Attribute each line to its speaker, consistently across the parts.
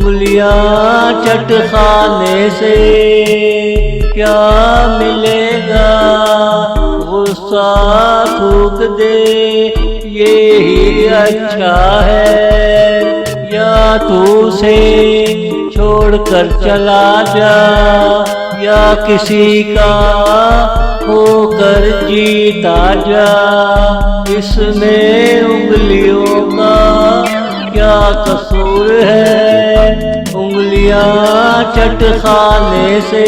Speaker 1: उंगलियां चट खाने से क्या मिलेगा, गुस्सा थूक दे ये ही अच्छा है, या तू उसे छोड़कर चला जा, या किसी का होकर जीता जा। इसमें उंगलियों का क्या कसूर है, उंगलियां चट खाने से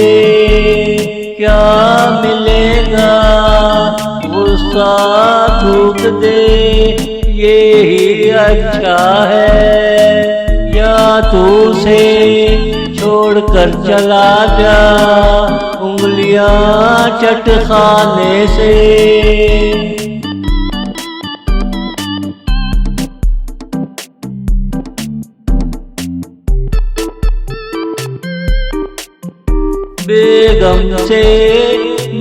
Speaker 1: क्या मिलेगा, गुस्सा थूक दे ये ही अच्छा है, या तू उसे छोड़कर चला जा, उंगलियां चट खाने से। बेगम से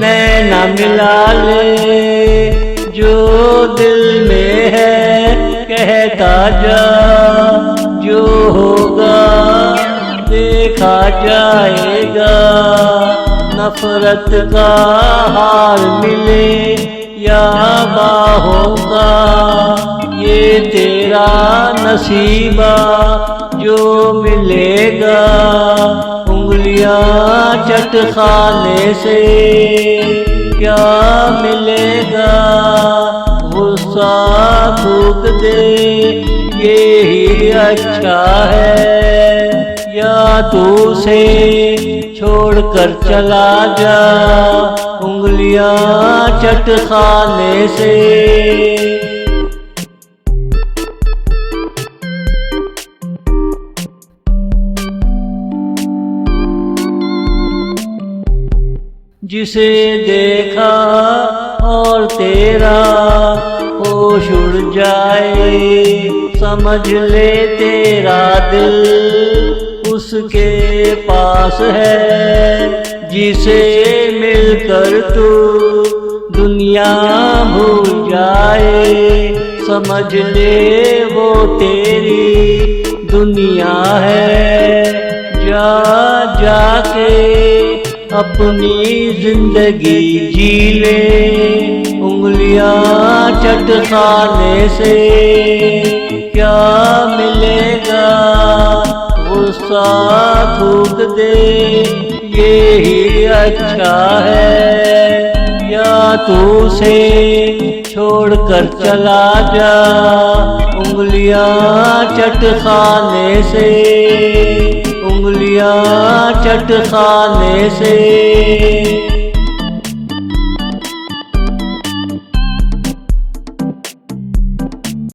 Speaker 1: नैना मिला ले, जो दिल में है कहता जा, जो होगा देखा जाएगा। नफरत का हार मिले या बाहों का, ये तेरा नसीबा जो मिलेगा, उंगलियां चट खाने से क्या मिलेगा, गुस्सा थूक दे ये ही अच्छा है, या तू उसे छोड़कर चला जा, उंगलियां चट खाने से। जिसे देखा और तेरा होश उड़ जाए, समझ ले तेरा दिल उसके पास है, जिसे मिलकर तू दुनिया भूल जाए, समझ ले वो तेरी दुनिया है। जा जाके अपनी जिंदगी जी ले, उंगलियां चट खाने से क्या मिलेगा, गुस्सा थूक दे ये ही अच्छा है, या तू उसे छोड़कर चला जा, उंगलियां चट खाने से, उंगलियां चट खाने से।